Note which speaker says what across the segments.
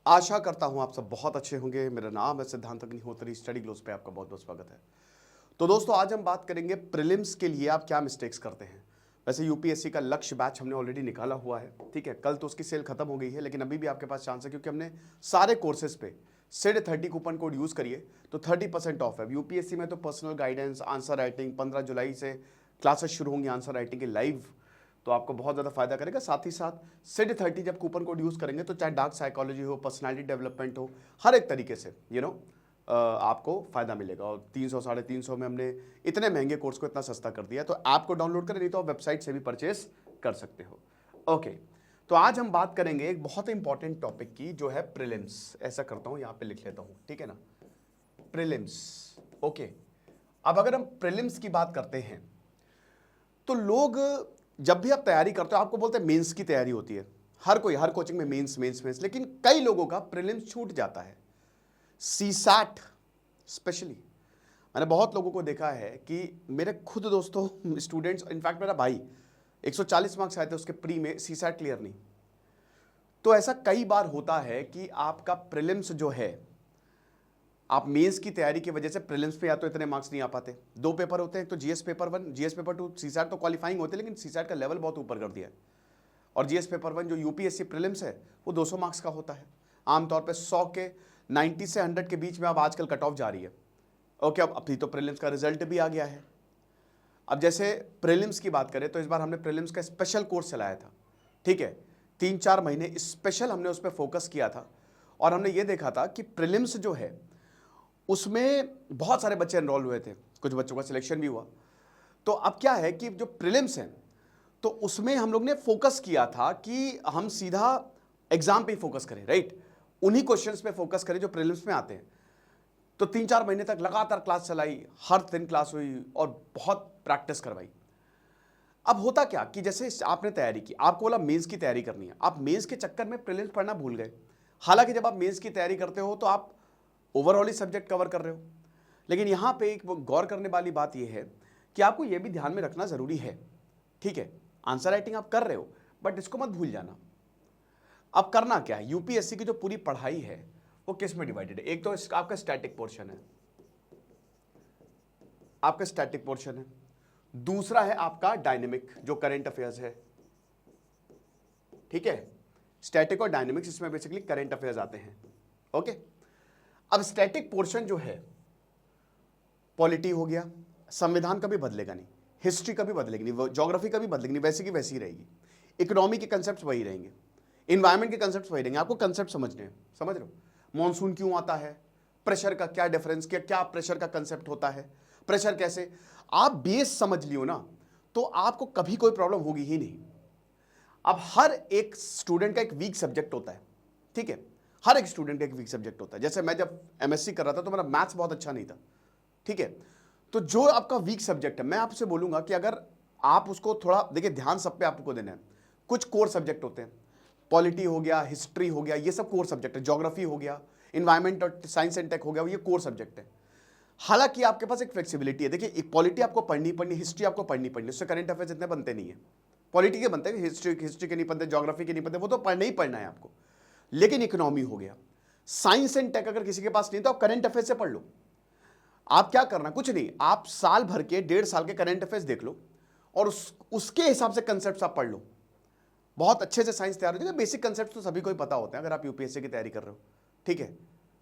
Speaker 1: आशा करता हूं आप सब बहुत अच्छे होंगे। मेरा नाम है सिद्धांत अग्निहोत्री। स्टडी ग्लोस पे आपका बहुत बहुत स्वागत है। तो दोस्तों आज हम बात करेंगे प्रीलिम्स के लिए आप क्या मिस्टेक्स करते हैं। वैसे यूपीएससी का लक्ष्य बैच हमने ऑलरेडी निकाला हुआ है, ठीक है। कल तो उसकी सेल खत्म हो गई है, लेकिन अभी भी आपके पास चांस है क्योंकि हमने सारे कोर्सेज पे SID30 कूपन कोड यूज करिए तो 30% ऑफ है। यूपीएससी में तो पर्सनल गाइडेंस, आंसर राइटिंग 15 जुलाई से क्लासेस शुरू होंगी आंसर राइटिंग की लाइव, तो आपको बहुत ज़्यादा फायदा करेगा। साथ ही साथ SID30 जब कूपन कोड यूज़ करेंगे तो चाहे डार्क साइकोलॉजी हो, पर्सनालिटी डेवलपमेंट हो, हर एक तरीके से आपको फायदा मिलेगा। और 300 350 में हमने इतने महंगे कोर्स को इतना सस्ता कर दिया, तो ऐप को डाउनलोड करें, नहीं तो आप वेबसाइट से भी परचेस कर सकते हो। ओके, तो आज हम बात करेंगे एक बहुत इंपॉर्टेंट टॉपिक की, जो है प्रीलिम्स। ऐसा करता हूँ, यहाँ पे लिख लेता हूँ, ठीक है ना, प्रीलिम्स। ओके, अब अगर हम प्रीलिम्स की बात करते हैं तो लोग जब भी आप तैयारी करते हो आपको बोलते हैं मेंस की तैयारी होती है। हर कोई, हर कोचिंग में मेंस मेंस मेंस, लेकिन कई लोगों का प्रीलिम्स छूट जाता है। सीसैट स्पेशली मैंने बहुत लोगों को देखा है कि मेरे खुद दोस्तों, स्टूडेंट्स, इनफैक्ट मेरा भाई 140 मार्क्स आए थे उसके प्री में, सीसैट क्लियर नहीं। तो ऐसा कई बार होता है कि आपका प्रीलिम्स जो है, आप मेंस की तैयारी की वजह से प्रीलिम्स पे या तो इतने मार्क्स नहीं आ पाते। दो पेपर होते हैं, तो GS paper 1, GS paper 2, CSAT तो क्वालिफाइंग होते हैं, लेकिन सीसैट का लेवल बहुत ऊपर कर दिया है। और जीएस पेपर 1 जो यूपीएससी प्रीलिम्स है वो 200 मार्क्स का होता है। आमतौर पे 100 के 90 से 100 के बीच में अब आजकल कट ऑफ जा रही है। ओके, अब अभी तो प्रीलिम्स का रिजल्ट भी आ गया है। अब जैसे प्रीलिम्स की बात करें तो इस बार हमने प्रीलिम्स का स्पेशल कोर्स चलाया था, ठीक है। 3-4 महीने स्पेशल हमने उस पर फोकस किया था और हमने ये देखा था कि प्रीलिम्स जो है उसमें बहुत सारे बच्चे एनरोल हुए थे, कुछ बच्चों का सिलेक्शन भी हुआ। तो अब क्या है कि जो प्रीलिम्स हैं तो उसमें हम लोग ने फोकस किया था कि हम सीधा एग्जाम पे ही फोकस करें, राइट, उन्हीं क्वेश्चंस पे फोकस करें जो प्रीलिम्स में आते हैं। तो 3-4 महीने तक लगातार क्लास चलाई, हर दिन क्लास हुई और बहुत प्रैक्टिस करवाई। अब होता क्या कि जैसे आपने तैयारी की, आपको बोला मेंस की तैयारी करनी है, आप मेंस के चक्कर में प्रीलिम्स पढ़ना भूल गए। हालांकि जब आप मेंस की तैयारी करते हो तो आप ओवरऑल ही सब्जेक्ट कवर कर रहे हो, लेकिन यहां पे एक गौर करने वाली बात यह है कि आपको यह भी ध्यान में रखना जरूरी है, ठीक है। आंसर राइटिंग आप कर रहे हो, बट इसको मत भूल जाना। अब करना क्या है, यूपीएससी की जो पूरी पढ़ाई है वो किस में डिवाइडेड है। एक तो आपका स्टैटिक पोर्शन है, आपका स्टैटिक पोर्शन है। दूसरा है आपका डायनेमिक, जो करंट अफेयर्स है, ठीक है। स्टैटिक और डायनेमिक्स, इसमें बेसिकली करंट अफेयर्स आते हैं। ओके, अब स्टैटिक पोर्शन जो है, पॉलिटी हो गया, संविधान कभी बदलेगा नहीं, हिस्ट्री कभी बदलेगी नहीं, ज्योग्राफी कभी बदलेगी नहीं, वैसी की वैसी ही रहेगी। इकोनॉमी के कंसेप्ट वही रहेंगे, इन्वायरमेंट के कंसेप्ट वही रहेंगे। आपको कंसेप्ट समझने हैं, समझ रहे हो, मॉनसून क्यों आता है, प्रेशर का क्या डिफरेंस, क्या प्रेशर का कंसेप्ट होता है, प्रेशर कैसे, आप बेस समझ लियो ना, तो आपको कभी कोई प्रॉब्लम होगी ही नहीं। अब हर एक स्टूडेंट का एक वीक सब्जेक्ट होता है, ठीक है, हर एक स्टूडेंट का एक वीक सब्जेक्ट होता है। जैसे मैं जब एमएससी कर रहा था तो मेरा मैथ्स बहुत अच्छा नहीं था, ठीक है। तो जो आपका वीक सब्जेक्ट है, मैं आपसे बोलूंगा कि अगर आप उसको थोड़ा देखिए, ध्यान सब पे आपको देना है। कुछ कोर सब्जेक्ट होते हैं, पॉलिटी हो गया, हिस्ट्री हो गया, ये सब कोर सब्जेक्ट है। ज्योग्राफी हो गया, इन्वायरमेंट और साइंस एंड टेक हो गया, ये कोर सब्जेक्ट है। हालांकि आपके पास एक फ्लेक्सिबिलिटी है। देखिए, एक पॉलिटी आपको पढ़नी पड़नी, हिस्ट्री आपको पढ़नी पड़नी, उससे करंट अफेयर्स इतने बनते नहीं है। पॉलिटी के बनते हैं, हिस्ट्री के नहीं बनते, ज्योग्राफी के नहीं बनते, वो तो पढ़ना ही पढ़ना है आपको। लेकिन इकोनॉमी हो गया, साइंस एंड टेक अगर किसी के पास नहीं तो आप करंट अफेयर्स से पढ़ लो। आप क्या करना, कुछ नहीं, आप साल भर के 1.5 साल के करंट अफेयर्स देख लो और उसके हिसाब से कंसेप्ट आप पढ़ लो। बहुत अच्छे से साइंस तैयार हो जाएगा। बेसिक कंसेप्ट तो सभी को ही पता होते हैं अगर आप यूपीएससी की तैयारी कर रहे हो, ठीक है।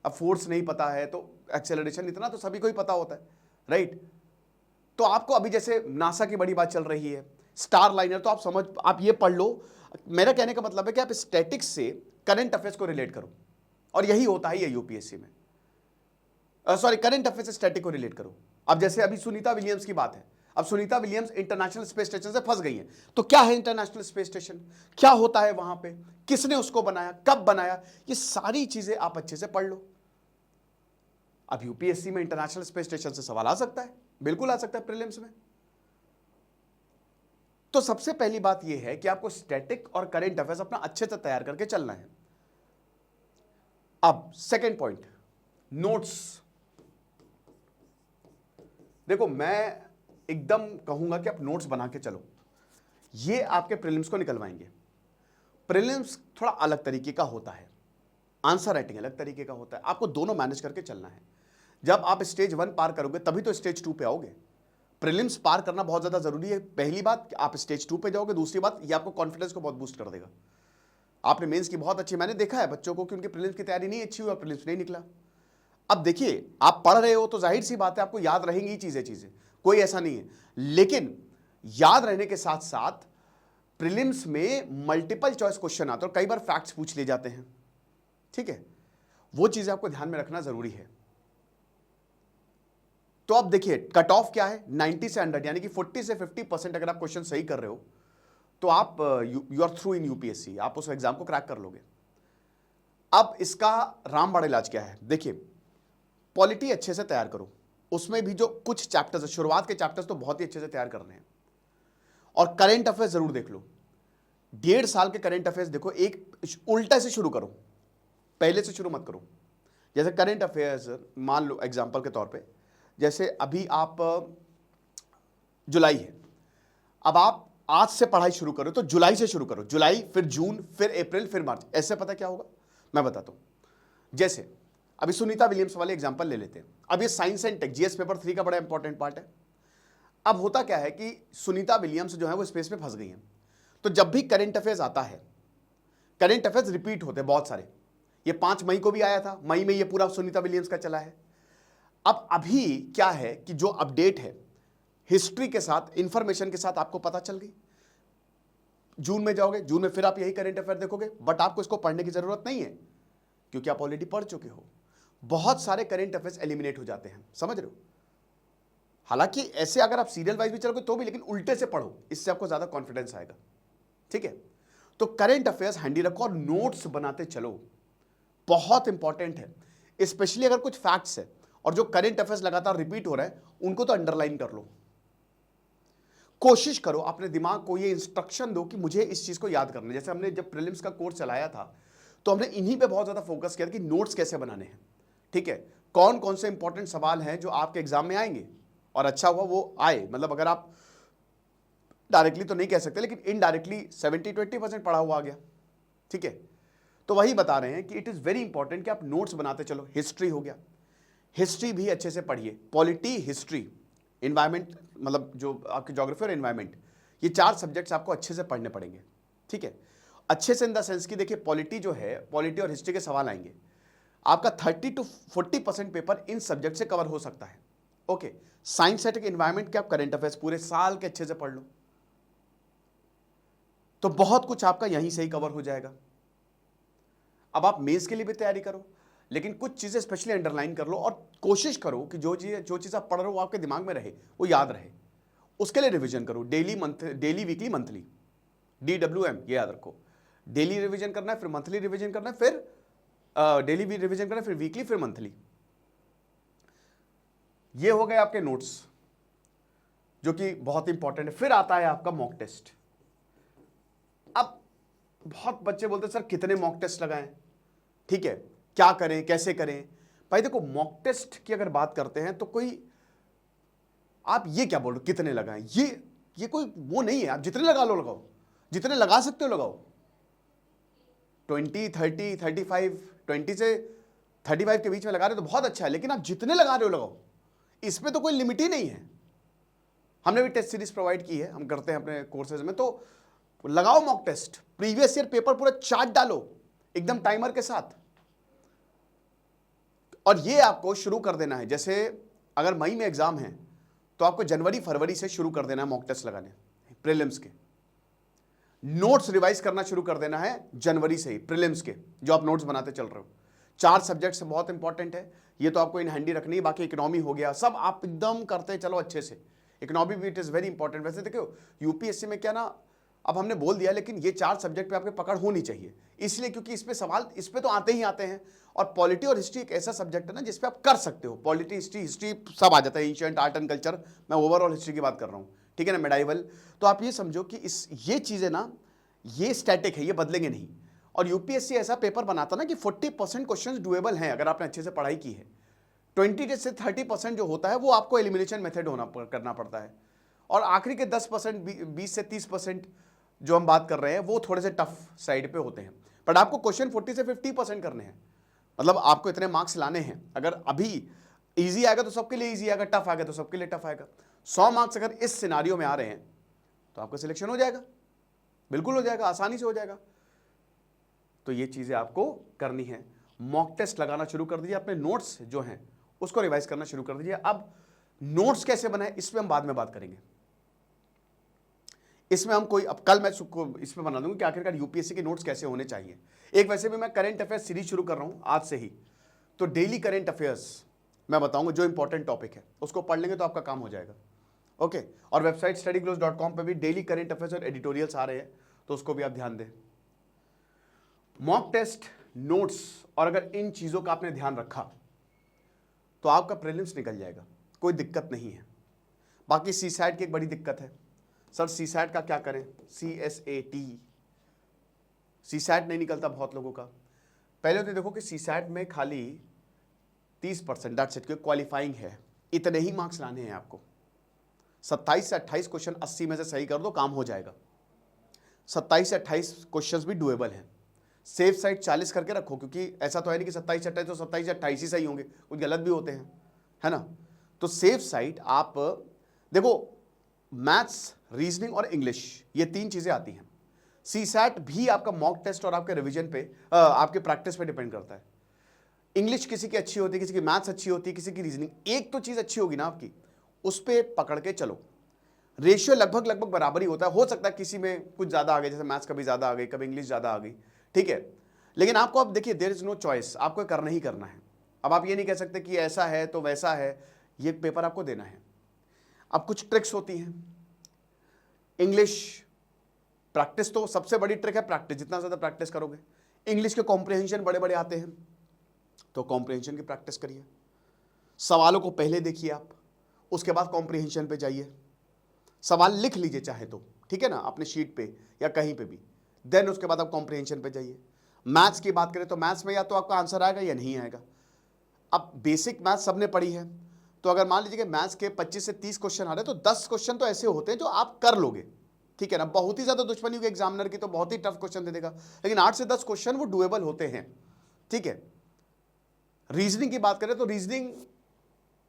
Speaker 1: अब फोर्स नहीं पता है तो एक्सेलरेशन, इतना तो सभी को ही पता होता है, राइट। तो आपको अभी जैसे नासा की बड़ी बात चल रही है, स्टार लाइनर, तो आप ये पढ़ लो। मेरा कहने का मतलब है कि आप स्टैटिक्स से करंट अफेयर्स को रिलेट करो, और यही होता है ये यूपीएससी में। सॉरी, करंट अफेयर्स से स्टैटिक को रिलेट करो। अब जैसे अभी सुनीता विलियम्स की बात है, अब Sunita Williams international space station से फंस गई है, तो क्या है इंटरनेशनल स्पेस स्टेशन, क्या होता है वहां पे, किसने उसको बनाया, कब बनाया, ये सारी चीजें आप अच्छे से पढ़ लो। अब यूपीएससी में इंटरनेशनल स्पेस स्टेशन से सवाल आ सकता है, बिल्कुल आ सकता है प्रीलिम्स में। तो सबसे पहली बात यह है कि आपको स्टैटिक और करंट अफेयर्स अपना अच्छे से तैयार करके चलना है। अब सेकेंड पॉइंट, नोट्स। देखो, मैं एकदम कहूंगा कि आप नोट्स बना के चलो, ये आपके प्रीलिम्स को निकलवाएंगे। प्रीलिम्स थोड़ा अलग तरीके का होता है। आंसर राइटिंग अलग तरीके का होता है। आपको दोनों मैनेज करके चलना है। जब आप स्टेज 1 पार करोगे तभी तो स्टेज 2 पे आओगे। प्रीलिम्स पार करना बहुत ज्यादा जरूरी है। पहली बात कि आप स्टेज 2 पे जाओगे, दूसरी बात ये आपको कॉन्फिडेंस को बहुत बूस्ट कर देगा। आपने मेंस की बहुत अच्छी, मैंने देखा है बच्चों को कि उनकी प्रीलिम्स की तैयारी नहीं अच्छी हुई और प्रीलिम्स नहीं निकला। अब देखिए, आप पढ़ रहे हो तो जाहिर सी बात है आपको याद रहेंगी चीजें, कोई ऐसा नहीं है। लेकिन याद रहने के साथ साथ प्रीलिम्स में मल्टीपल चॉइस क्वेश्चन आते हैं और कई बार फैक्ट्स पूछ लिए जाते हैं। ठीक है, वो चीजें आपको ध्यान में रखना जरूरी है। तो अब देखिए कट ऑफ क्या है, 90 से 100, यानी कि 40 से 50% अगर आप क्वेश्चन सही कर रहे हो तो आप you are through in UPSC, आप उस एग्जाम को क्रैक कर लोगे। अब इसका रामबाण इलाज क्या है? देखिए, पॉलिटी अच्छे से तैयार करो, उसमें भी जो कुछ चैप्टर्स है, शुरुआत के चैप्टर्स तो बहुत ही अच्छे से तैयार करने हैं। और करंट अफेयर्स जरूर देख लो, 1.5 साल के करंट अफेयर्स देखो। एक उल्टा से शुरू करो, पहले से शुरू मत करो। जैसे करंट अफेयर्स मान लो एग्जाम्पल के तौर पे, जैसे अभी आप जुलाई है, अब आप आज से पढ़ाई शुरू करो तो जुलाई से शुरू करो, जुलाई फिर जून फिर अप्रैल फिर मार्च। ऐसे पता क्या होगा मैं बताता हूं। जैसे अभी सुनीता विलियम्स वाले एग्जांपल ले लेते हैं। अब ये science and tech GS paper 3 का बड़ा इंपॉर्टेंट पार्ट है। अब होता क्या है कि सुनीता विलियम्स जो है वो स्पेस में फंस गई हैं। तो जब भी करंट अफेयर्स आता है, करंट अफेयर्स रिपीट होते हैं बहुत सारे। ये 5 मई को भी आया था, मई में ये पूरा सुनीता विलियम्स का चला है। अब अभी क्या है कि जो अपडेट है हिस्ट्री के साथ, इंफॉर्मेशन के साथ आपको पता चल गई। जून में जाओगे, जून में फिर आप यही करंट अफेयर देखोगे, बट आपको इसको पढ़ने की जरूरत नहीं है क्योंकि आप ऑलरेडी पढ़ चुके हो। बहुत सारे करंट अफेयर्स एलिमिनेट हो जाते हैं, समझ रहे हो? हालांकि ऐसे अगर आप सीरियल वाइज भी चलोगे तो भी, लेकिन उल्टे से पढ़ो, इससे आपको ज्यादा कॉन्फिडेंस आएगा। ठीक है, तो करंट अफेयर्स हैंडी रखो और नोट्स बनाते चलो, बहुत इंपॉर्टेंट है। स्पेशली अगर कुछ फैक्ट्स है और जो करंट अफेयर्स लगातार रिपीट हो रहा है उनको तो अंडरलाइन कर लो। कोशिश करो अपने दिमाग को ये इंस्ट्रक्शन दो कि मुझे इस चीज को याद करना है। जैसे हमने जब प्रीलिम्स का कोर्स चलाया था तो हमने इन्हीं पे बहुत ज्यादा फोकस किया था कि नोट्स कैसे बनाने हैं। ठीक है, कौन कौन से इंपॉर्टेंट सवाल हैं जो आपके एग्जाम में आएंगे, और अच्छा हुआ वो आए। मतलब अगर आप डायरेक्टली तो नहीं कह सकते, लेकिन इनडायरेक्टली 70-20% पढ़ा हुआ आ गया। ठीक है, तो वही बता रहे हैं कि इट इज वेरी इंपॉर्टेंट कि आप नोट्स बनाते चलो। हिस्ट्री हो गया, हिस्ट्री भी अच्छे से पढ़िए। पॉलिटी, हिस्ट्री, इन्वायरमेंट, मतलब जो आपकी ज्योग्राफी और इन्वायरमेंट, ये 4 सब्जेक्ट्स आपको अच्छे से पढ़ने पड़ेंगे। ठीक है, अच्छे से इन द सेंस की देखिए, पॉलिटी जो है, पॉलिटी और हिस्ट्री के सवाल आएंगे, आपका 30-40% पेपर इन सब्जेक्ट से कवर हो सकता है। ओके, साइंस एंड इन्वायरमेंट के आप करंट अफेयर्स पूरे साल के अच्छे से पढ़ लो तो बहुत कुछ आपका यहीं से ही कवर हो जाएगा। अब आप मेंस के लिए भी तैयारी करो, लेकिन कुछ चीजें स्पेशली अंडरलाइन कर लो और कोशिश करो कि जो चीज आप पढ़ रहे हो वो आपके दिमाग में रहे, वो याद रहे। उसके लिए रिवीजन करो, डेली वीकली मंथली, DWM, ये याद रखो। डेली रिवीजन करना है, फिर मंथली रिवीजन करना है, फिर डेली भी रिवीजन करना है, फिर वीकली, फिर मंथली। ये हो गए आपके नोट्स जो कि बहुत इंपॉर्टेंट है। फिर आता है आपका मॉक टेस्ट। अब बहुत बच्चे बोलते हैं सर कितने मॉक टेस्ट लगाएं, ठीक है, क्या करें, कैसे करें। भाई देखो, मॉक टेस्ट की अगर बात करते हैं तो कोई, आप ये क्या बोल रहे हो कितने लगाएं, ये कोई वो नहीं है। आप जितने लगा लो लगाओ, जितने लगा सकते हो लगाओ। 20, 30, 35, 20 से 35 के बीच में लगा रहे हो तो बहुत अच्छा है, लेकिन आप जितने लगा रहे हो लगाओ, इसमें तो कोई लिमिट ही नहीं है। हमने भी टेस्ट सीरीज प्रोवाइड की है, हम करते हैं अपने कोर्सेज में, तो लगाओ mock test, previous year paper पूरा चार्ट डालो एकदम टाइमर के साथ। और ये आपको शुरू कर देना है, जैसे अगर मई में एग्जाम है तो आपको जनवरी फरवरी से शुरू कर देना है मॉक टेस्ट लगाने प्रीलिम्स के। नोट्स रिवाइज करना शुरू कर देना है जनवरी से ही प्रीलिम्स के, जो आप नोट्स बनाते चल रहे हो। 4 सब्जेक्ट्स बहुत इंपॉर्टेंट है, ये तो आपको इन हैंडी रखनी है। बाकी इकोनॉमी हो गया, सब आप एकदम करते चलो अच्छे से। इकोनॉमी भी इट इज वेरी इंपॉर्टेंट। वैसे देखो यूपीएससी में क्या ना, अब हमने बोल दिया, लेकिन ये 4 सब्जेक्ट पे आपके पकड़ होनी चाहिए, इसलिए क्योंकि इस पे सवाल इस पे तो आते ही आते हैं। और पॉलिटी और हिस्ट्री एक ऐसा सब्जेक्ट है ना जिसपे आप कर सकते हो, पॉलिटी, हिस्ट्री सब आ जाता है, एंशिएंट, आर्ट एंड कल्चर, मैं ओवरऑल हिस्ट्री की बात कर रहा हूँ, ठीक है ना, मेडाइवल। तो आप ये समझो कि ये चीजें ना, ये स्टैटिक है, ये बदलेंगे नहीं। और यूपीएससी ऐसा पेपर बनाता ना कि 40% क्वेश्चन डुएबल हैं अगर आपने अच्छे से पढ़ाई की है। 20 से 30% जो होता है वो आपको एलिमिनेशन मेथड करना पड़ता है। और आखिरी के 10%, 20 से 30% जो हम बात कर रहे हैं वो थोड़े से टफ साइड पे होते हैं। बट आपको क्वेश्चन 40 से 50% करने हैं, मतलब आपको इतने मार्क्स लाने हैं, अगर अभी इजी आएगा तो सबके लिए इजी आएगा, टफ आएगा तो सबके लिए टफ आएगा। 100 मार्क्स अगर इस सिनारियो में आ रहे हैं तो आपका सिलेक्शन हो जाएगा, बिल्कुल हो जाएगा, आसानी से हो जाएगा। तो ये चीजें आपको करनी है। मॉक टेस्ट लगाना शुरू कर दीजिए, अपने नोट्स जो हैं उसको रिवाइज करना शुरू कर दीजिए। अब नोट्स कैसे बनाए इसमें हम बाद में बात करेंगे। इसमें हम कोई, अब कल मैं इसमें बना दूंगा कि आखिरकार यूपीएससी के नोट्स कैसे होने चाहिए। एक वैसे भी मैं करंट अफेयर्स सीरीज शुरू कर रहा हूं आज से ही, तो डेली करंट अफेयर्स मैं बताऊंगा, जो इंपॉर्टेंट टॉपिक है उसको पढ़ लेंगे तो आपका काम हो जाएगा। ओके, और वेबसाइट studyglose.com पे भी डेली करंट अफेयर्स और एडिटोरियल्स आ रहे हैं, तो उसको भी आप ध्यान दें। मॉक टेस्ट, नोट्स, और अगर इन चीजों का आपने ध्यान रखा तो आपका प्रीलिम्स निकल जाएगा, कोई दिक्कत नहीं है। बाकी सीसैट की एक बड़ी दिक्कत है, सर सीसैट का क्या करें, CSAT, सीसैट नहीं निकलता बहुत लोगों का। पहले तो देखो कि सीसैट में खाली 30% दैट्स इट, क्वालिफाइंग है, इतने ही मार्क्स लाने हैं आपको। 27 से 28 क्वेश्चन 80 में से सही कर दो, काम हो जाएगा। 27 से 28 क्वेश्चंस भी डुएबल हैं। सेफ साइड 40 करके रखो, क्योंकि ऐसा तो है नहीं कि 27 से 28 तो 27 से 28 ही सही होंगे, कुछ गलत भी होते हैं, है ना। तो सेफ साइड आप देखो, मैथ्स, रीजनिंग और इंग्लिश, ये 3 चीजें आती हैं। सीसैट भी आपका मॉक टेस्ट और आपके रिवीजन पे, आपके प्रैक्टिस पे डिपेंड करता है। इंग्लिश किसी की अच्छी होती है, किसी की मैथ्स अच्छी होती है, किसी की रीजनिंग, एक तो चीज अच्छी होगी ना आपकी, उस पर पकड़ के चलो। रेशियो लगभग लगभग बराबर ही होता है, हो सकता है किसी में कुछ ज्यादा आ गए, जैसे मैथ्स कभी ज्यादा आ गई, कभी इंग्लिश ज्यादा आ गई, ठीक है। लेकिन आपको अब देखिए, देयर इज नो चॉइस, आपको करना ही करना है। अब आप ये नहीं कह सकते कि ऐसा है तो वैसा है, ये पेपर आपको देना है। अब कुछ ट्रिक्स होती हैं। इंग्लिश प्रैक्टिस, तो सबसे बड़ी ट्रिक है प्रैक्टिस, जितना ज्यादा प्रैक्टिस करोगे। इंग्लिश के कॉम्प्रिहेंशन बड़े बड़े आते हैं, तो कॉम्प्रिहेंशन की प्रैक्टिस करिए। सवालों को पहले देखिए आप, उसके बाद कॉम्प्रिहेंशन पे जाइए। सवाल लिख लीजिए चाहे तो, ठीक है ना, अपने शीट पे या कहीं पे भी, देन उसके बाद आप कॉम्प्रिहेंशन पे जाइए। मैथ्स की बात करें तो मैथ्स में या तो आपका आंसर आएगा या नहीं आएगा। अब बेसिक मैथ्स सबने पढ़ी है, तो अगर मान लीजिए कि मैथ्स के 25 से 30 क्वेश्चन आ रहे हैं, तो 10 क्वेश्चन तो ऐसे होते हैं जो आप कर लोगे, ठीक है ना। बहुत ही ज्यादा दुश्मनी होगी एग्जामिनर की तो बहुत ही टफ क्वेश्चन दे देगा, लेकिन 8 से 10 क्वेश्चन वो डुएबल होते हैं, ठीक है। रीजनिंग की बात करें तो रीजनिंग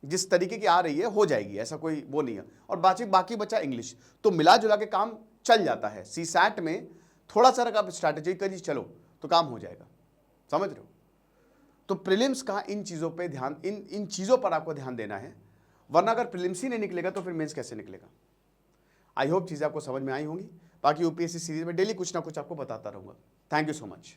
Speaker 1: जिस तरीके की आ रही है हो जाएगी, ऐसा कोई वो नहीं है। और बाकी बचा इंग्लिश, तो मिला जुला के काम चल जाता है। सीसैट में थोड़ा सा अगर आप स्ट्रैटेजी करिए चलो तो काम हो जाएगा, समझ रहे हो। तो प्रीलिम्स का इन चीजों पे ध्यान, इन चीजों पर आपको ध्यान देना है, वरना अगर प्रीलिम्स ही नहीं निकलेगा तो फिर मेंस कैसे निकलेगा। आई होप चीजें आपको समझ में आई होंगी। बाकी यूपीएससी सीरीज में डेली कुछ ना कुछ आपको बताता रहूंगा। Thank you so much.